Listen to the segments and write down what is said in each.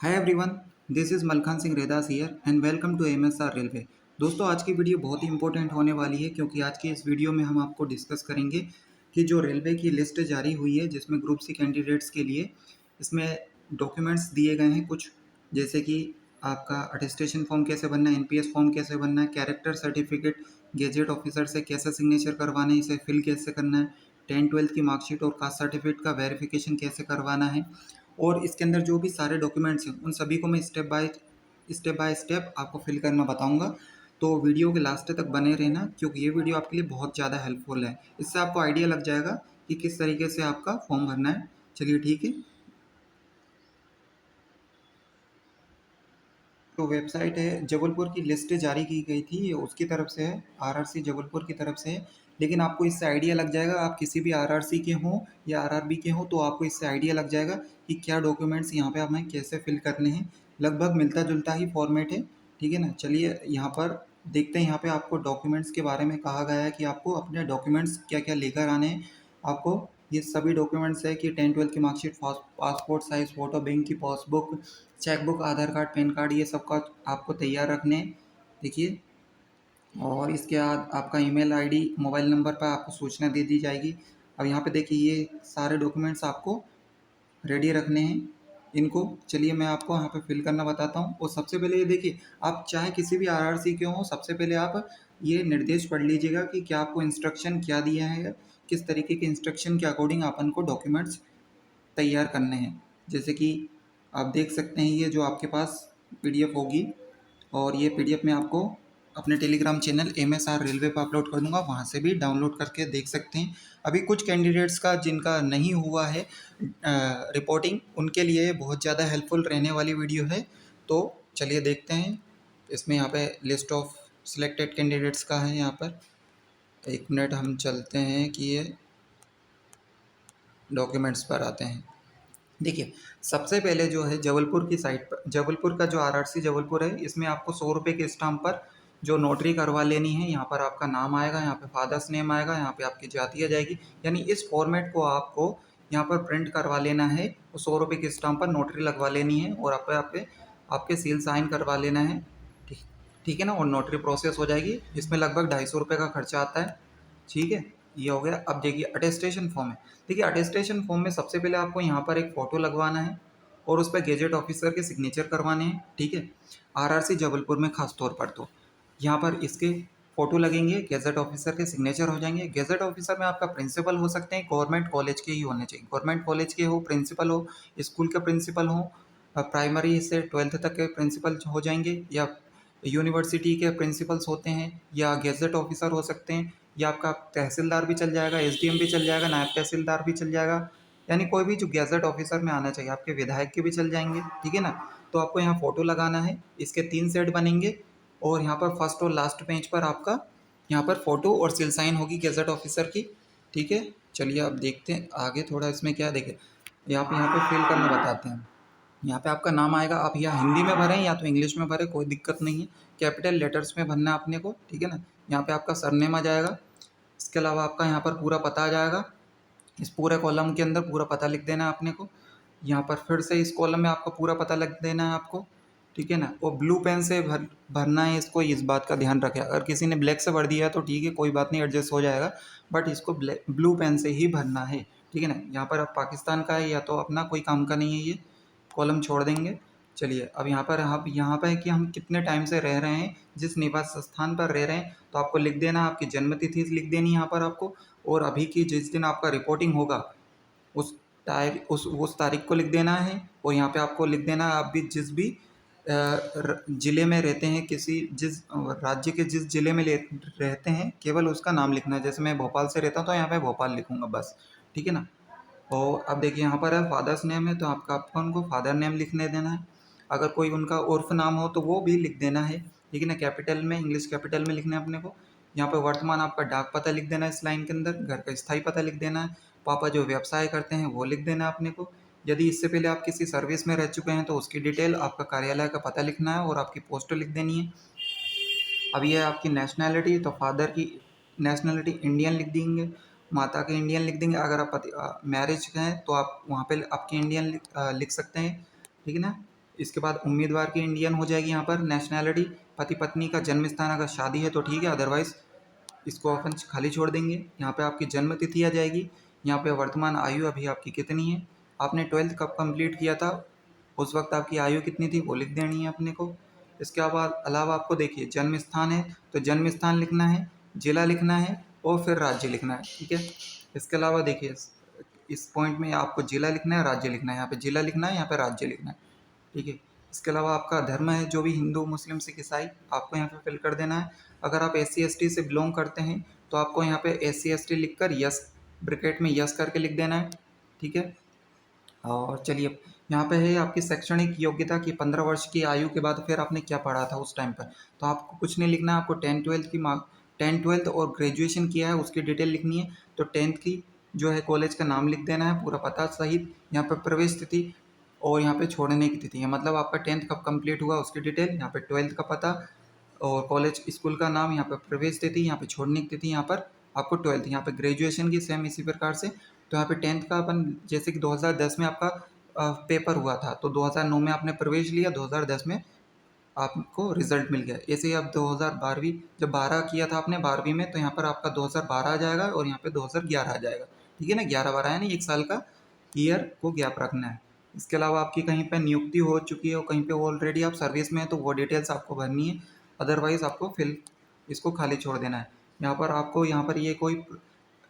Hi everyone, this is Malkhan Singh Raidas here and welcome to MSR railway. दोस्तों, आज की video बहुत ही इंपॉर्टेंट होने वाली है क्योंकि आज की इस वीडियो में हम आपको डिस्कस करेंगे कि जो रेलवे की लिस्ट जारी हुई है जिसमें ग्रुप सी कैंडिडेट्स के लिए इसमें डॉक्यूमेंट्स दिए गए हैं कुछ, जैसे कि आपका अटेस्टेशन फॉर्म कैसे बनना है, एनपीएस फॉर्म कैसे बनना है, कैरेक्टर सर्टिफिकेट गेजेट ऑफिसर से कैसे सिग्नेचर करवाना है, इसे फिल कैसे करना है, 10-12 की मार्कशीट और कास्ट सर्टिफिकेट का वेरिफिकेशन कैसे करवाना है। और इसके अंदर जो भी सारे डॉक्यूमेंट्स हैं उन सभी को मैं स्टेप बाय स्टेप आपको फिल करना बताऊंगा। तो वीडियो के लास्ट तक बने रहना क्योंकि ये वीडियो आपके लिए बहुत ज़्यादा हेल्पफुल है। इससे आपको आइडिया लग जाएगा कि किस तरीके से आपका फॉर्म भरना है। चलिए ठीक है। तो वेबसाइट है जबलपुर की लिस्ट जारी की गई थी, ये उसकी तरफ से है, आरआरसी जबलपुर की तरफ से है। लेकिन आपको इससे आइडिया लग जाएगा, आप किसी भी आरआरसी के हों या आरआरबी के हों तो आपको इससे आइडिया लग जाएगा कि क्या डॉक्यूमेंट्स यहाँ पे हमें कैसे फिल करने हैं। लगभग मिलता जुलता ही फॉर्मेट है, ठीक है ना। चलिए यहाँ पर देखते हैं। यहाँ पे आपको डॉक्यूमेंट्स के बारे में कहा गया है कि आपको अपने डॉक्यूमेंट्स क्या क्या लेकर आने हैं। आपको ये सभी डॉक्यूमेंट्स है कि 10-12 की marksheet, passport size photo, bank की पासबुक, चेकबुक, आधार कार्ड, पैन कार्ड, ये सब का आपको तैयार रखने हैं। देखिए, और इसके बाद आपका ईमेल आईडी, मोबाइल नंबर पर आपको सूचना दे दी जाएगी। अब यहाँ पे देखिए, ये सारे डॉक्यूमेंट्स आपको रेडी रखने हैं इनको। चलिए मैं आपको यहाँ पे फिल करना बताता हूँ। और सबसे पहले ये देखिए, आप चाहे किसी भी आरआरसी के हों, सबसे पहले आप ये निर्देश पढ़ लीजिएगा कि क्या आपको इंस्ट्रक्शन क्या दिया है, किस तरीके के इंस्ट्रक्शन के अकॉर्डिंग अपन को डॉक्यूमेंट्स तैयार करने हैं। जैसे कि आप देख सकते हैं, ये जो आपके पास पीडीएफ होगी, और ये पीडीएफ मैं आपको अपने टेलीग्राम चैनल एमएसआर रेलवे पर अपलोड कर दूंगा, वहाँ से भी डाउनलोड करके देख सकते हैं। अभी कुछ कैंडिडेट्स का जिनका नहीं हुआ है रिपोर्टिंग, उनके लिए बहुत ज़्यादा हेल्पफुल रहने वाली वीडियो है। तो चलिए देखते हैं। इसमें यहाँ पे लिस्ट ऑफ सिलेक्टेड कैंडिडेट्स का है। यहाँ पर एक मिनट हम चलते हैं कि ये डॉक्यूमेंट्स पर आते हैं। देखिए, सबसे पहले जो है जबलपुर की साइट पर, जबलपुर का जो आरआरसी जबलपुर है, इसमें आपको 100 रुपये के स्टाम्प पर जो नोटरी करवा लेनी है। यहाँ पर आपका नाम आएगा, यहाँ पे फादर्स नेम आएगा, यहाँ पे आपकी जाति आ जाएगी। यानी इस फॉर्मेट को आपको यहाँ पर प्रिंट करवा लेना है, और 100 रुपये के स्टाम्प पर नोटरी लगवा लेनी है, और आपके सील साइन करवा लेना है। ठीक ठीक है ना। और नोटरी प्रोसेस हो जाएगी। इसमें लगभग 250 रुपये का खर्चा आता है। ठीक है, ये हो गया। अब देखिए अटेस्टेशन फॉर्म है। देखिए अटेस्टेशन फॉर्म में सबसे पहले आपको यहाँ पर एक फ़ोटो लगवाना है और उस पर गेजेट ऑफिसर के सिग्नेचर करवाने हैं। ठीक है, आरआरसी जबलपुर में खास तौर पर तो यहाँ पर इसके फ़ोटो लगेंगे, गेजेट ऑफिसर के सिग्नेचर हो जाएंगे। गेजेट ऑफिसर में आपका प्रिंसिपल हो सकते हैं, गवर्नमेंट कॉलेज के ही होने चाहिए। गवर्नमेंट कॉलेज के हो प्रिंसिपल, हो स्कूल के प्रिंसिपल हो, प्राइमरी से 12th तक के प्रिंसिपल हो जाएंगे, या यूनिवर्सिटी के प्रिंसिपल्स होते हैं, या गेजेट ऑफिसर हो सकते हैं, या आपका तहसीलदार भी चल जाएगा, एसडीएम भी चल जाएगा, नायब तहसीलदार भी चल जाएगा। यानी कोई भी जो गेजेट ऑफिसर में आना चाहिए। आपके विधायक के भी चल जाएंगे, ठीक है ना। तो आपको यहाँ फ़ोटो लगाना है, इसके 3 सेट बनेंगे, और यहाँ पर फर्स्ट और लास्ट पेज पर आपका यहाँ पर फ़ोटो और सील साइन होगी गेजेट ऑफिसर की। ठीक है, चलिए अब देखते हैं आगे थोड़ा इसमें क्या देखें। यहाँ पे फिल करना बताते हैं। यहाँ पे आपका नाम आएगा, आप या हिंदी में भरें या तो इंग्लिश में भरें, कोई दिक्कत नहीं है। कैपिटल लेटर्स में भरना है अपने को, ठीक है ना। यहाँ पे आपका सरनेम आ जाएगा। इसके अलावा आपका यहाँ पर पूरा पता आ जाएगा। इस पूरे कॉलम के अंदर पूरा पता लिख देना है अपने को। यहाँ पर फिर से इस कॉलम में आपका पूरा पता लिख देना है आपको, ठीक है ना। और ब्लू पेन से भरना है इसको, इस बात का ध्यान रखें। अगर किसी ने ब्लैक से भर दिया है तो ठीक है, कोई बात नहीं, एडजस्ट हो जाएगा, बट इसको ब्लू पेन से ही भरना है, ठीक है ना। यहाँ पर अब पाकिस्तान का है या तो अपना, कोई काम का नहीं है, ये कॉलम छोड़ देंगे। चलिए अब यहाँ पर है कि हम कितने टाइम से रह रहे हैं, जिस निवास स्थान पर रह रहे हैं, तो आपको लिख देना, आपकी जन्म तिथि लिख देनी यहाँ पर आपको। और अभी की जिस दिन आपका रिपोर्टिंग होगा उस तारीख को लिख देना है। और यहाँ पे आपको लिख देना है आप भी जिस भी ज़िले में रहते हैं, जिस राज्य के जिस ज़िले में रहते हैं, केवल उसका नाम लिखना है। जैसे मैं भोपाल से रहता हूँ तो यहाँ पे भोपाल लिखूँगा बस, ठीक है ना। और अब देखिए यहाँ पर है फादर्स नेम है, तो आपका उनको फादर नेम लिखने देना है। अगर कोई उनका उर्फ नाम हो तो वो भी लिख देना है, ठीक है ना। कैपिटल में, इंग्लिश कैपिटल में लिखना है अपने को। यहाँ पे वर्तमान आपका डाक पता लिख देना है इस लाइन के अंदर। घर का स्थायी पता लिख देना है। पापा जो व्यवसाय करते हैं वो लिख देना है अपने को। यदि इससे पहले आप किसी सर्विस में रह चुके हैं तो उसकी डिटेल, आपका कार्यालय का पता लिखना है, और आपकी पोस्ट लिख देनी है। अब ये आपकी नेशनैलिटी, तो फादर की नेशनैलिटी इंडियन लिख देंगे, माता के इंडियन लिख देंगे। अगर आप मैरिज हैं तो आप वहाँ पे आपकी इंडियन लिख सकते हैं, ठीक है ना। इसके बाद उम्मीदवार की इंडियन हो जाएगी यहाँ पर नेशनैलिटी, पति पत्नी का जन्म स्थान अगर शादी है तो ठीक है, अदरवाइज़ इसको अपन खाली छोड़ देंगे। यहाँ पे आपकी जन्म तिथि आ जाएगी, यहाँ पे वर्तमान आयु अभी आपकी कितनी है, आपने 12th कब कंप्लीट किया था, उस वक्त आपकी आयु कितनी थी वो लिख देनी है अपने को। इसके अलावा आपको देखिए जन्म स्थान है तो जन्म स्थान लिखना है, जिला लिखना है और फिर राज्य लिखना है, ठीक है। इसके अलावा देखिए इस पॉइंट में आपको जिला लिखना है, राज्य लिखना है, यहाँ पे जिला लिखना है, यहाँ पे राज्य लिखना है, ठीक है। इसके अलावा आपका धर्म है जो भी हिंदू मुस्लिम सिख ईसाई, आपको यहाँ पे फिल कर देना है। अगर आप SC ST से बिलोंग करते हैं तो आपको यहाँ पे SC ST लिख कर यस ब्रैकेट में यस करके लिख देना है, ठीक है। और चलिए यहाँ पे है आपकी शैक्षणिक योग्यता की 15 वर्ष की आयु के बाद फिर आपने क्या पढ़ा था उस टाइम पर, तो आपको कुछ नहीं लिखना है, आपको 10th 12th की मार्क 10th 12th और ग्रेजुएशन किया है उसकी डिटेल लिखनी है। तो 10th की जो है कॉलेज का नाम लिख देना है पूरा पता सहित, यहाँ पर प्रवेश तिथि और यहाँ पे छोड़ने की तिथि है, मतलब आपका 10th कब कंप्लीट हुआ उसकी डिटेल, यहाँ पे 12th का पता और कॉलेज स्कूल का नाम, यहाँ पे प्रवेश तिथि, यहाँ पे छोड़ने की तिथि, यहाँ पर आपको 12th, यहाँ पे ग्रेजुएशन की सेम इसी प्रकार से। तो यहाँ पे 10th का अपन जैसे कि 2010 में आपका पेपर हुआ था तो 2009 में आपने प्रवेश लिया, 2010 में आपको रिजल्ट मिल गया। ऐसे ही अब 2012वीं जब 12 किया था आपने 12वीं में तो यहाँ पर आपका 2012 आ जाएगा और यहाँ पे 2011 आ जाएगा, ठीक है ना। 11 12 यानी 1 साल का ईयर को गैप रखना है। इसके अलावा आपकी कहीं पर नियुक्ति हो चुकी है और कहीं पे ऑलरेडी आप सर्विस में है तो वो डिटेल्स आपको भरनी है, अदरवाइज़ आपको फिल इसको खाली छोड़ देना है। यहाँ पर आपको यहाँ पर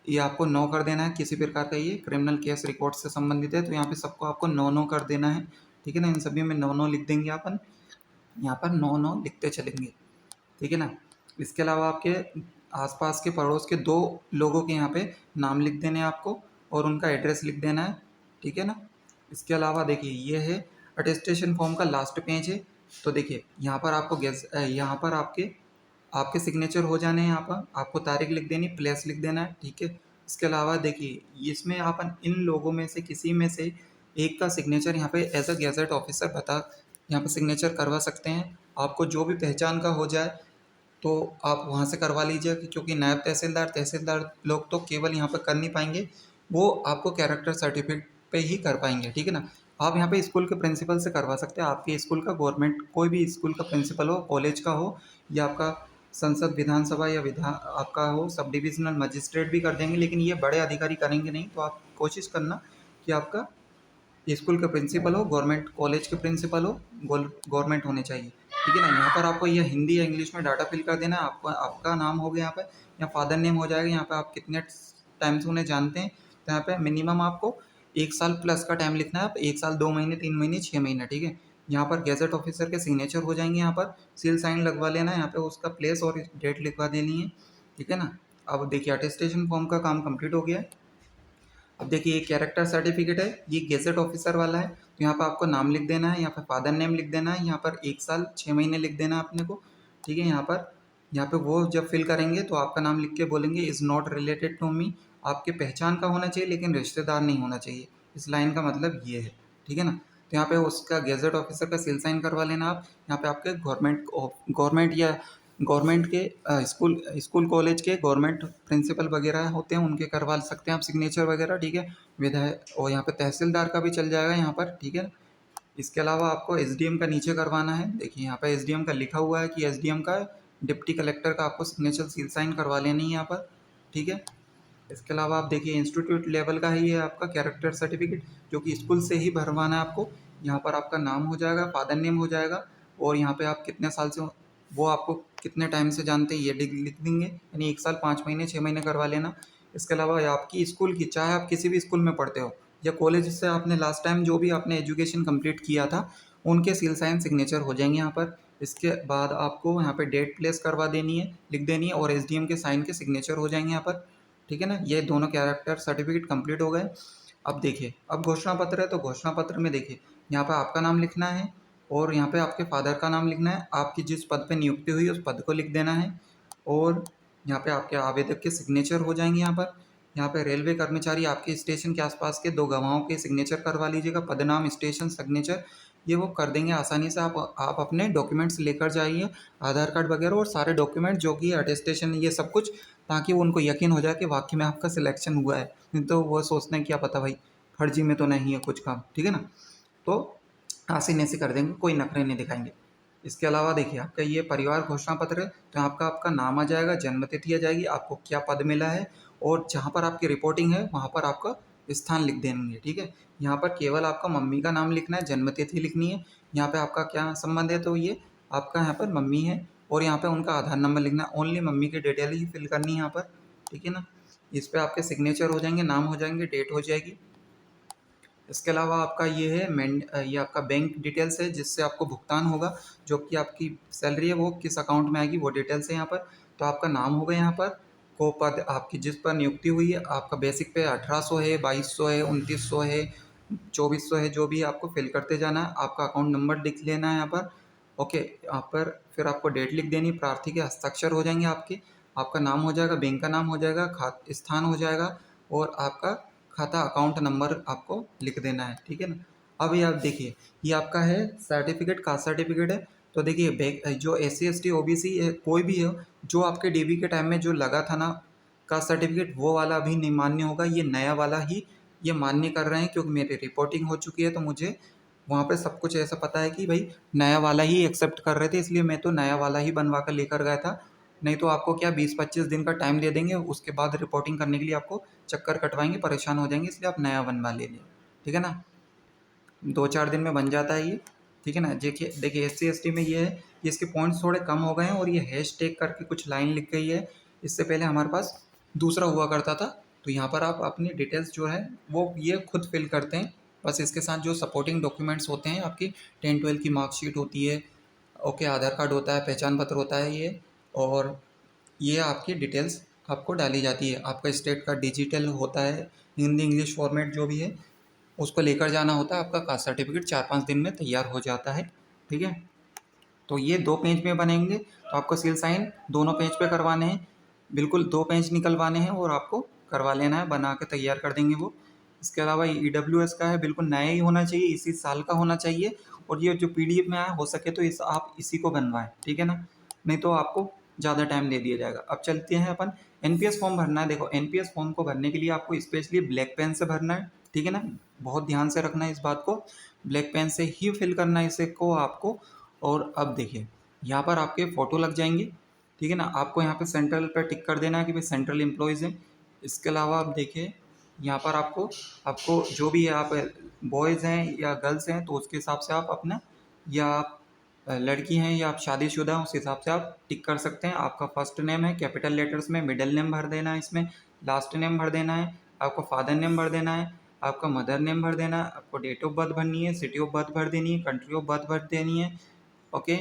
ये आपको नो कर देना है, किसी प्रकार का ये क्रिमिनल केस रिकॉर्ड से संबंधित है तो यहाँ पे सबको आपको नो कर देना है, ठीक है ना। इन सभी में नो लिख देंगे अपन, यहाँ पर नो लिखते चलेंगे, ठीक है ना। इसके अलावा आपके आसपास के पड़ोस के 2 लोगों के यहाँ पे नाम लिख देने हैं आपको और उनका एड्रेस लिख देना है, ठीक है ना। इसके अलावा देखिए ये है अटेस्टेशन फॉर्म का लास्ट पेज है, तो देखिए यहाँ पर आपको यहाँ पर आपके आपके सिग्नेचर हो जाने हैं, यहाँ पर आपको तारीख लिख देनी, प्लेस लिख देना है, ठीक है। इसके अलावा देखिए इसमें अपन इन लोगों में से किसी में से एक का सिग्नेचर यहाँ पे एज अ गैजेट ऑफिसर यहाँ पे सिग्नेचर करवा सकते हैं। आपको जो भी पहचान का हो जाए तो आप वहाँ से करवा लीजिए, क्योंकि नायब तहसीलदार लोग तो केवल यहाँ पर कर नहीं पाएंगे, वो आपको कैरेक्टर सर्टिफिकेट पे ही कर पाएंगे, ठीक है ना। आप यहाँ पे स्कूल के प्रिंसिपल से करवा सकते हैं, आपके स्कूल का गवर्नमेंट कोई भी स्कूल का प्रिंसिपल हो, कॉलेज का हो या आपका संसद विधानसभा या आपका हो, सब डिविजनल मजिस्ट्रेट भी कर देंगे, लेकिन ये बड़े अधिकारी करेंगे नहीं। तो आप कोशिश करना कि आपका स्कूल के प्रिंसिपल हो, गवर्नमेंट कॉलेज के प्रिंसिपल हो, गवर्नमेंट होने चाहिए, ठीक है ना। यहाँ पर आपको ये हिंदी या इंग्लिश में डाटा फिल कर देना है, आपका नाम हो गया यहाँ पर, या फादर नेम हो जाएगा, यहाँ पे आप कितने टाइम से उन्हें जानते हैं, तो यहाँ पे मिनिमम आपको 1 साल प्लस का टाइम लिखना है, आप 1 साल 2 महीने 3 महीने 6 महीने, ठीक है। यहाँ पर गैजेट ऑफिसर के सिग्नेचर हो जाएंगे, यहाँ पर सील साइन लगवा लेना है, यहाँ पे उसका प्लेस और डेट लिखवा देनी है, ठीक है ना। अब देखिए अटेस्टेशन फॉर्म का काम कंप्लीट हो गया है। अब देखिए ये कैरेक्टर सर्टिफिकेट है, ये गेजेट ऑफिसर वाला है, तो यहाँ पर आपको नाम लिख देना है, यहाँ पर फादर नेम लिख देना है, यहाँ पर 1 साल 6 महीने लिख देना है अपने को, ठीक है। यहाँ पे वो जब फिल करेंगे तो आपका नाम लिख के बोलेंगे is not related to me, आपके पहचान का होना चाहिए लेकिन रिश्तेदार नहीं होना चाहिए, इस लाइन का मतलब ये है, ठीक है ना। तो यहाँ पे उसका गेजेट ऑफिसर का सील साइन करवा लेना आप, यहाँ पे आपके गवर्नमेंट या गवर्नमेंट के स्कूल कॉलेज के गवर्नमेंट प्रिंसिपल वगैरह होते हैं उनके करवा सकते हैं आप सिग्नेचर वगैरह, ठीक है। विधायक और यहाँ पे तहसीलदार का भी चल जाएगा यहाँ पर, ठीक है। इसके अलावा आपको SDM का नीचे करवाना है, देखिए यहाँ पे SDM का लिखा हुआ है कि SDM का डिप्टी कलेक्टर का आपको सिग्नेचर सील साइन करवा लेनी है यहाँ पर, ठीक है। इसके अलावा आप देखिए इंस्टीट्यूट लेवल का ही है आपका कैरेक्टर सर्टिफिकेट, जो कि स्कूल से ही भरवाना है आपको। यहाँ पर आपका नाम हो जाएगा, फादर नेम हो जाएगा और यहाँ पे आप कितने साल से वो आपको कितने टाइम से जानते हैं ये लिख देंगे, यानी 1 साल 5 महीने 6 महीने करवा लेना। इसके अलावा आपकी स्कूल की, चाहे आप किसी भी स्कूल में पढ़ते हो या कॉलेज से आपने लास्ट टाइम जो भी आपने एजुकेशन कंप्लीट किया था, उनके सील साइन सिग्नेचर हो जाएंगे यहाँ पर। इसके बाद आपको यहाँ पे डेट प्लेस करवा देनी है, लिख देनी है और SDM के साइन के सिग्नेचर हो जाएंगे यहाँ पर, ठीक है ना। ये दोनों कैरेक्टर सर्टिफिकेट कंप्लीट हो गए। अब देखिए अब घोषणा पत्र है, तो घोषणा पत्र में देखिए यहाँ पे आपका नाम लिखना है और यहाँ पे आपके फादर का नाम लिखना है, आपकी जिस पद पे नियुक्ति हुई उस पद को लिख देना है और यहाँ पे आपके आवेदक के सिग्नेचर हो जाएंगे यहाँ पर। यहाँ पे रेलवे कर्मचारी आपके स्टेशन के आसपास के 2 गवाहों के सिग्नेचर करवा लीजिएगा, पदनाम स्टेशन सिग्नेचर, ये वो कर देंगे आसानी से। आप अपने डॉक्यूमेंट्स लेकर जाइए, आधार कार्ड वगैरह और सारे डॉक्यूमेंट जो कि अटेस्टेशन ये सब कुछ, ताकि उनको यकीन हो जाए कि वाकई में आपका सिलेक्शन हुआ है, नहीं तो वो सोचते हैं क्या पता भाई फर्जी में तो नहीं है कुछ काम, ठीक है ना। तो आसीन ऐसे कर देंगे, कोई नखरे नहीं दिखाएंगे। इसके अलावा देखिए आपका ये परिवार घोषणा पत्र है, तो आपका आपका नाम आ जाएगा, जन्म तिथि आ जाएगी, आपको क्या पद मिला है, और जहाँ पर आपकी रिपोर्टिंग है वहाँ पर आपका स्थान लिख देंगे। ठीक है, यहाँ पर केवल आपका मम्मी का नाम लिखना है, जन्म तिथि लिखनी है, यहाँ पे आपका क्या संबंध है, तो ये आपका यहाँ पर मम्मी है, और यहाँ पे उनका आधार नंबर लिखना है। ओनली मम्मी की डिटेल ही फिल करनी है यहाँ पर। ठीक है ना, इस पर आपके सिग्नेचर हो जाएंगे, नाम हो जाएंगे, डेट हो जाएगी। इसके अलावा आपका ये है ये आपका बैंक डिटेल्स है, जिससे आपको भुगतान होगा, जो कि आपकी सैलरी है वो किस अकाउंट में आएगी वो डिटेल्स है यहाँ पर। तो आपका नाम होगा यहाँ पर, को पद आपकी जिस पर नियुक्ति हुई है, आपका बेसिक पे 1800 है, 2200 है, 2900 है, 2400 है, जो भी आपको फिल करते जाना है। आपका अकाउंट नंबर लिख लेना है यहाँ पर। ओके, यहाँ पर फिर आपको डेट लिख देनी, प्रार्थी के हस्ताक्षर हो जाएंगे आपके, आपका नाम हो जाएगा, बैंक का नाम हो जाएगा, स्थान हो जाएगा, और आपका खाता अकाउंट नंबर आपको लिख देना है। ठीक है ना, अभी आप देखिए ये आपका है सर्टिफिकेट, कास्ट सर्टिफिकेट है। तो देखिए जो SC ST OBC है, कोई भी हो, जो आपके DB के टाइम में जो लगा था ना कास्ट सर्टिफिकेट, वो वाला अभी नहीं मान्य होगा, ये नया वाला ही ये मान्य कर रहे हैं, क्योंकि मेरी रिपोर्टिंग हो चुकी है, तो मुझे वहाँ पे सब कुछ ऐसा पता है कि भाई नया वाला ही एक्सेप्ट कर रहे थे, इसलिए मैं तो नया वाला ही बनवा कर लेकर गया था। नहीं तो आपको क्या 20-25 दिन का टाइम दे देंगे, उसके बाद रिपोर्टिंग करने के लिए आपको चक्कर कटवाएंगे, परेशान हो जाएंगे, इसलिए आप नया बनवा ले लें। ठीक है ना, 2-4 दिन में बन जाता है ये। ठीक है ना, देखिए देखिए SC ST में ये है, ये इसके पॉइंट्स थोड़े कम हो गए हैं, और ये हैश टैग करके कुछ लाइन लिख गई है। इससे पहले हमारे पास दूसरा हुआ करता था। तो यहाँ पर आप अपनी डिटेल्स जो है वो ये खुद फिल करते हैं, बस इसके साथ जो सपोर्टिंग डॉक्यूमेंट्स होते हैं आपकी 10-12 की मार्कशीट होती है, ओके, आधार कार्ड होता है, पहचान पत्र होता है ये, और ये आपकी डिटेल्स आपको डाली जाती है। आपका स्टेट का डिजिटल होता है, हिंदी इंग्लिश फॉर्मेट जो भी है उसको लेकर जाना होता है। आपका कास्ट सर्टिफिकेट 4-5 दिन में तैयार हो जाता है। ठीक है, तो ये 2 पेज में बनेंगे, तो आपको सील साइन दोनों पेज पे करवाने हैं, बिल्कुल 2 पेज निकलवाने हैं, और आपको करवा लेना है, बना के तैयार कर देंगे वो। इसके अलावा EWS का है, बिल्कुल नया ही होना चाहिए, इसी साल का होना चाहिए, और ये जो PDF में आया हो सके तो इस आप इसी को बनवाएं। ठीक है ना, नहीं तो आपको ज़्यादा टाइम दे दिया जाएगा। अब चलते हैं अपन, NPS फॉर्म भरना है। देखो NPS फॉर्म को भरने के लिए आपको स्पेशली ब्लैक पेन से भरना है। ठीक है ना, बहुत ध्यान से रखना है इस बात को, ब्लैक पेन से ही फिल करना है इसे को आपको। और अब देखिए यहाँ पर आपके फ़ोटो लग जाएंगे। ठीक है ना, आपको यहाँ पे सेंट्रल पर टिक कर देना है कि भाई सेंट्रल एम्प्लॉयज़ हैं। इसके अलावा आप देखिए यहाँ पर आपको आपको जो भी है, आप बॉयज़ हैं या गर्ल्स हैं तो उसके हिसाब से आप अपना, या आप लड़की हैं या आप शादीशुदा हैं उस हिसाब से आप टिक कर सकते हैं। आपका फर्स्ट नेम है कैपिटल लेटर्स में, मिडिल नेम भर देना है इसमें, लास्ट नेम भर देना है, आपको फादर नेम भर देना है, आपका मदर नेम भर देना है, आपको डेट ऑफ बर्थ भरनी है, सिटी ऑफ बर्थ भर देनी है, कंट्री ऑफ बर्थ भर देनी है। ओके,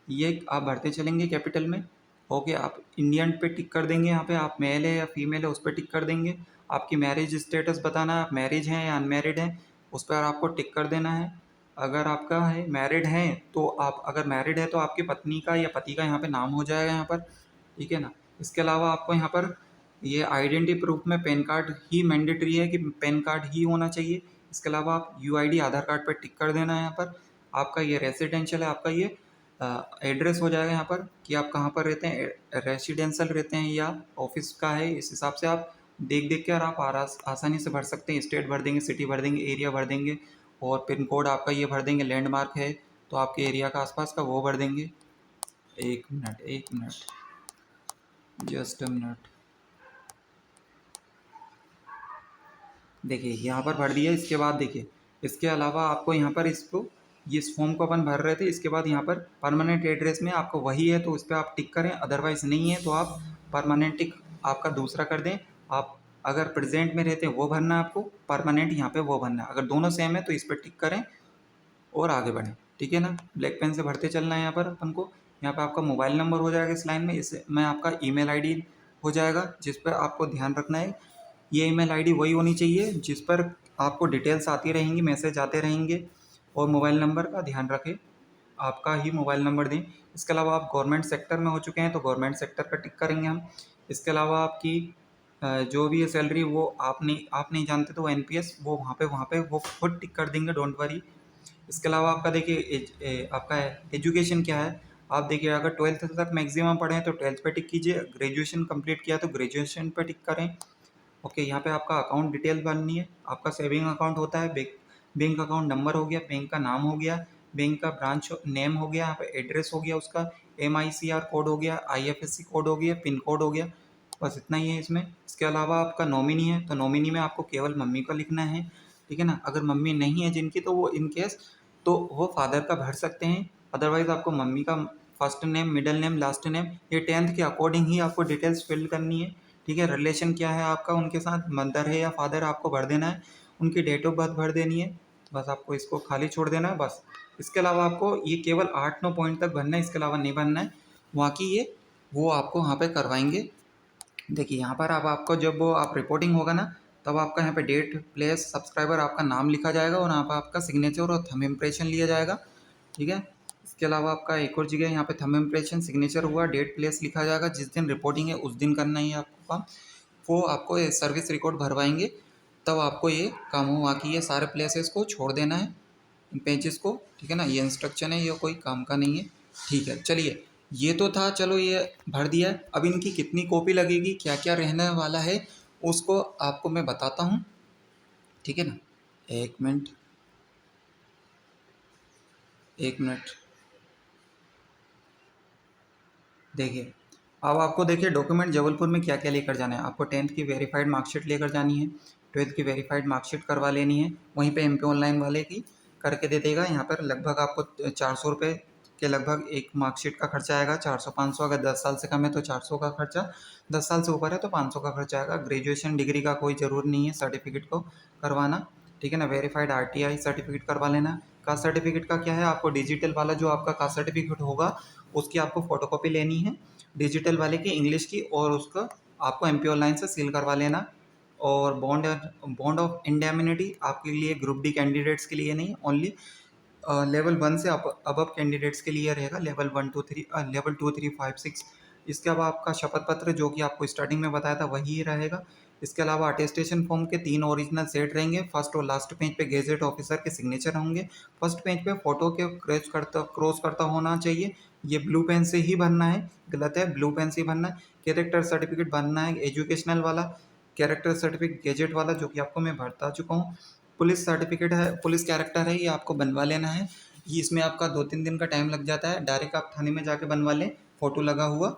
ये आप भरते चलेंगे कैपिटल में। ओके, आप इंडियन पे टिक कर देंगे, यहाँ पे आप मेल है या फीमेल है उस पर टिक कर देंगे। आपकी मैरिज स्टेटस बताना है, आप मैरिज हैं या अनमैरिड हैं, उस पर आपको टिक कर देना है। अगर आपका है मैरिड है तो आप, अगर मैरिड है तो आपकी पत्नी का या पति का यहाँ पे नाम हो जाएगा यहाँ पर। ठीक है ना, इसके अलावा आपको यहाँ पर ये आइडेंटिटी प्रूफ में पैन कार्ड ही मैंडेटरी है कि पैन कार्ड ही होना चाहिए। इसके अलावा आप UID आधार कार्ड पर टिक कर देना है यहाँ पर। आपका ये रेसिडेंशियल है, आपका ये एड्रेस हो जाएगा यहाँ पर कि आप कहाँ पर रहते हैं, रेसिडेंशियल रहते हैं या ऑफिस का है, इस हिसाब से आप देख देख कर आप आसानी से भर सकते हैं। स्टेट भर देंगे, सिटी भर देंगे, एरिया भर देंगे, और पिन कोड आपका ये भर देंगे, लैंडमार्क है तो आपके एरिया का आसपास का वो भर देंगे। एक मिनट, जस्ट अ मिनट, देखिए यहाँ पर भर दिया। इसके बाद देखिए इसके अलावा आपको यहाँ पर इसको, ये इस फॉर्म को अपन भर रहे थे, इसके बाद यहाँ पर परमानेंट एड्रेस में आपको वही है तो उस पर आप टिक करें, अदरवाइज़ नहीं है तो आप परमानेंट टिक आपका दूसरा कर दें। आप अगर प्रेजेंट में रहते हैं वो भरना है आपको, परमानेंट यहाँ पे वो भरना है। अगर दोनों सेम है तो इस पर टिक करें और आगे बढ़ें। ठीक है ना, ब्लैक पेन से भरते चलना है यहाँ पर अपन को। यहाँ पे आपका मोबाइल नंबर हो जाएगा इस लाइन में, इस में आपका ईमेल आईडी हो जाएगा, जिस पर आपको ध्यान रखना है ये ईमेल आईडी वही होनी चाहिए जिस पर आपको डिटेल्स आती रहेंगी, मैसेज आते रहेंगे। और मोबाइल नंबर का ध्यान रखें, आपका ही मोबाइल नंबर दें। इसके अलावा आप गवर्नमेंट सेक्टर में हो चुके हैं तो गवर्नमेंट सेक्टर का टिक करेंगे हम। इसके अलावा आपकी जो भी है सैलरी वो आप नहीं जानते तो NPS वो वहाँ पे वो खुद टिक कर देंगे, डोंट वरी। इसके अलावा आपका देखिए आपका एजुकेशन क्या है। आप देखिए अगर 12th तक मैक्सिमम पढ़े हैं तो 12th पे टिक कीजिए, ग्रेजुएशन कंप्लीट किया तो ग्रेजुएशन पे टिक करें। ओके, यहाँ पे आपका अकाउंट डिटेल भरनी है, आपका सेविंग अकाउंट होता है, बैंक अकाउंट नंबर हो गया, बैंक का नाम हो गया, बैंक का ब्रांच नेम हो गया, यहाँ पे एड्रेस हो गया उसका, MICR कोड हो गया, IFSC कोड हो गया, पिन कोड हो गया, बस इतना ही है इसमें। इसके अलावा आपका नॉमिनी है तो नॉमिनी में आपको केवल मम्मी का लिखना है, ठीक है ना। अगर मम्मी नहीं है जिनकी तो वो इन केस तो वो फादर का भर सकते हैं, अदरवाइज आपको मम्मी का first name, middle name, last name, ये 10th के अकॉर्डिंग ही आपको डिटेल्स फिल करनी है, ठीक है। रिलेशन क्या है आपका उनके साथ, मदर है या फादर, आपको भर देना है, उनकी डेट ऑफ बर्थ भर देनी है, बस आपको इसको खाली छोड़ देना है बस। इसके अलावा आपको ये केवल 8-9 पॉइंट तक भरना है, इसके अलावा नहीं भरना है। बाकी ये वो आपको वहाँ पे करवाएंगे। देखिए यहाँ पर अब आपको जब वो आप रिपोर्टिंग होगा ना, तब आपका यहाँ पे डेट, प्लेस, सब्सक्राइबर, आपका नाम लिखा जाएगा और यहाँ पर आपका सिग्नेचर और थंब इम्प्रेशन लिया जाएगा, ठीक है। इसके अलावा आपका एक और जगह यहाँ पे थंब इम्प्रेशन, सिग्नेचर हुआ, डेट, प्लेस लिखा जाएगा, जिस दिन रिपोर्टिंग है उस दिन करना ही है आपको काम। वो आपको ये सर्विस रिकॉर्ड भरवाएंगे, तब आपको ये काम हुआ कि ये सारे प्लेसेस को छोड़ देना है, इन पेजेस को, ठीक है ना। ये इंस्ट्रक्शन है, ये कोई काम का नहीं है, ठीक है। चलिए ये तो था, चलो ये भर दिया है। अब इनकी कितनी कॉपी लगेगी, क्या क्या रहने वाला है, उसको आपको मैं बताता हूँ, ठीक है ना। एक मिनट, एक मिनट, देखिए अब आपको देखिए डॉक्यूमेंट जबलपुर में क्या क्या लेकर जाना है। आपको 10th की वेरीफाइड मार्कशीट लेकर जानी है, 12th की वेरीफाइड मार्कशीट करवा लेनी है, वहीं पे MP ऑनलाइन वाले की करके दे देगा। यहाँ पर लगभग आपको 400 रुपये के लगभग एक मार्कशीट का खर्चा आएगा, 400-500, अगर 10 साल से कम है तो 400 का खर्चा, 10 साल से ऊपर है तो 500 का खर्चा आएगा। ग्रेजुएशन डिग्री का कोई ज़रूर नहीं है सर्टिफिकेट को करवाना, ठीक है ना। वेरीफाइड RTI सर्टिफिकेट करवा लेना। कास्ट सर्टिफिकेट का क्या है, आपको डिजिटल वाला जो आपका कास्ट सर्टिफिकेट होगा उसकी आपको फोटोकॉपी लेनी है, डिजिटल वाले की इंग्लिश की, और उसका आपको MP ऑनलाइन से सील करवा लेना। और बॉन्ड ऑफ इंडेमिनिटी आपके लिए ग्रुप डी कैंडिडेट्स के लिए नहीं, ओनली लेवल 1 से अबव कैंडिडेट्स के लिए रहेगा, लेवल 1 2 3, लेवल 2 3 5 6। इसके अलावा आपका शपथ पत्र जो कि आपको स्टार्टिंग में बताया था वही रहेगा। इसके अलावा अटेस्टेशन फॉर्म के 3 ओरिजिनल सेट रहेंगे, फर्स्ट और लास्ट पेज पे गेजेट ऑफिसर के सिग्नेचर होंगे। फर्स्ट पेज पे फोटो के क्रॉस करता होना चाहिए, ये ब्लू पेन से ही भरना है, गलत है, ब्लू पेन से ही भरना है। कैरेक्टर सर्टिफिकेट भरना है एजुकेशनल वाला, कैरेक्टर सर्टिफिकेट गेजेट वाला जो कि आपको मैं भरता चुका हूँ। पुलिस सर्टिफिकेट है, पुलिस कैरेक्टर है, ये आपको बनवा लेना है। ये इसमें आपका 2-3 दिन का टाइम लग जाता है, डायरेक्ट आप थाने में जाके बनवा लें, फ़ोटो लगा हुआ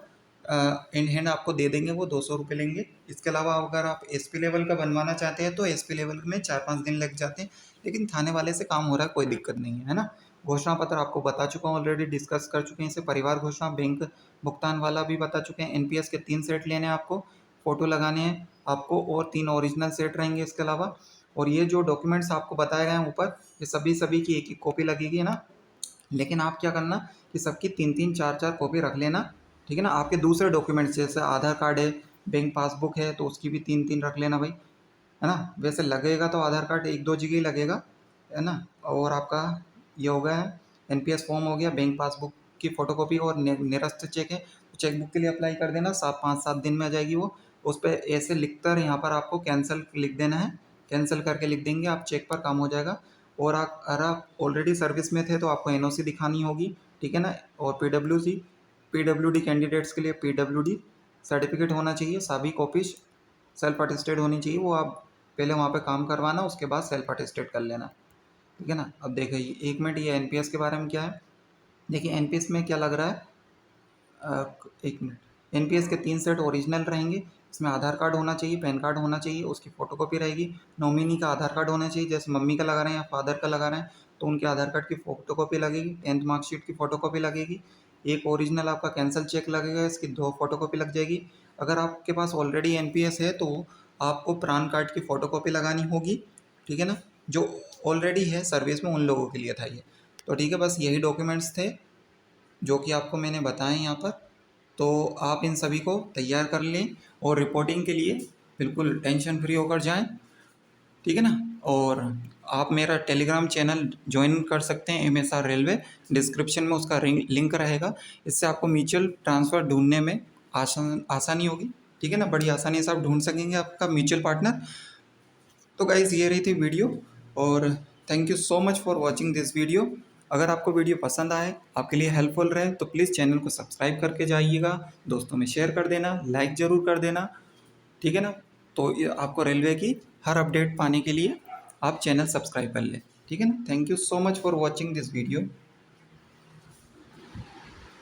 इन हैंड आपको दे देंगे, वो 200 रुपये लेंगे। इसके अलावा अगर आप SP लेवल का बनवाना चाहते हैं तो SP लेवल में 4-5 दिन लग जाते हैं, लेकिन थाने वाले से काम हो रहा है, कोई दिक्कत नहीं है ना। घोषणा पत्र आपको बता चुका हूँ, ऑलरेडी डिस्कस कर चुके हैं इसे। परिवार घोषणा, बैंक भुगतान वाला भी बता चुके हैं। NPS के 3 सेट लेने हैं आपको, फ़ोटो लगाने हैं आपको, और 3 ओरिजिनल सेट रहेंगे इसके अलावा। और ये जो डॉक्यूमेंट्स आपको बताए गए हैं ऊपर, ये सभी की एक एक कॉपी लगेगी ना, लेकिन आप क्या करना कि सबकी 3-3 4-4 कॉपी रख लेना, ठीक है ना। आपके दूसरे डॉक्यूमेंट्स जैसे आधार कार्ड है, बैंक पासबुक है, तो उसकी भी 3-3 रख लेना भाई, है ना। वैसे लगेगा तो आधार कार्ड 1-2 जगह ही लगेगा, है ना। और आपका ये हो गया है, NPS फॉर्म हो गया, बैंक पासबुक की फ़ोटोकॉपी और निरस्त चेक है, तो चेकबुक के लिए अप्लाई कर देना, 5-7 दिन में आ जाएगी वो। उस पर ऐसे लिख कर यहाँ पर आपको कैंसिल लिख देना है, कैंसिल करके लिख देंगे आप, चेक पर काम हो जाएगा। और आप अगर आप ऑलरेडी सर्विस में थे तो आपको NOC दिखानी होगी, ठीक है ना। और PWD कैंडिडेट्स के लिए PWD सर्टिफिकेट होना चाहिए, सभी कॉपीज सेल्फ अटेस्टेड होनी चाहिए, वो आप पहले वहाँ पे काम करवाना, उसके बाद सेल्फ अटेस्टेड कर लेना, ठीक है ना। अब देखिए 1 मिनट, ये NPS के बारे में क्या है, देखिए NPS में क्या लग रहा है, 1 मिनट। NPS के 3 सेट ओरिजिनल रहेंगे, इसमें आधार कार्ड होना चाहिए, पैन कार्ड होना चाहिए, उसकी फ़ोटोकॉपी रहेगी। नॉमिनी का आधार कार्ड होना चाहिए, जैसे मम्मी का लगा रहे हैं या फादर का लगा रहे हैं तो उनके आधार कार्ड की फ़ोटोकॉपी लगेगी। 10th मार्कशीट की फ़ोटोकॉपी लगेगी, एक ओरिजिनल आपका कैंसल चेक लगेगा, इसकी 2 फ़ोटोकॉपी लग जाएगी। अगर आपके पास ऑलरेडी NPS है तो आपको पैन कार्ड की फ़ोटोकॉपी लगानी होगी, ठीक है ना। जो ऑलरेडी है सर्विस में उन लोगों के लिए था ये, तो ठीक है। बस यही डॉक्यूमेंट्स थे जो कि आपको मैंने बताए यहाँ पर, तो आप इन सभी को तैयार कर लें और रिपोर्टिंग के लिए बिल्कुल टेंशन फ्री होकर जाएं, ठीक है ना। और आप मेरा टेलीग्राम चैनल ज्वाइन कर सकते हैं, MSR रेलवे, डिस्क्रिप्शन में उसका लिंक रहेगा। इससे आपको म्यूचुअल ट्रांसफ़र ढूंढने में आसानी होगी, ठीक है ना। बड़ी आसानी से आप ढूंढ सकेंगे आपका म्यूचुअल पार्टनर। तो गाइज़ ये रही थी वीडियो, और thank you so much for watching this video. अगर आपको वीडियो पसंद आए, आपके लिए हेल्पफुल रहे, तो प्लीज़ चैनल को सब्सक्राइब करके जाइएगा, दोस्तों में शेयर कर देना, लाइक ज़रूर कर देना, ठीक है ना। तो ये आपको रेलवे की हर अपडेट पाने के लिए आप चैनल सब्सक्राइब कर लें। ठीक है ना। Thank you so much for watching this video.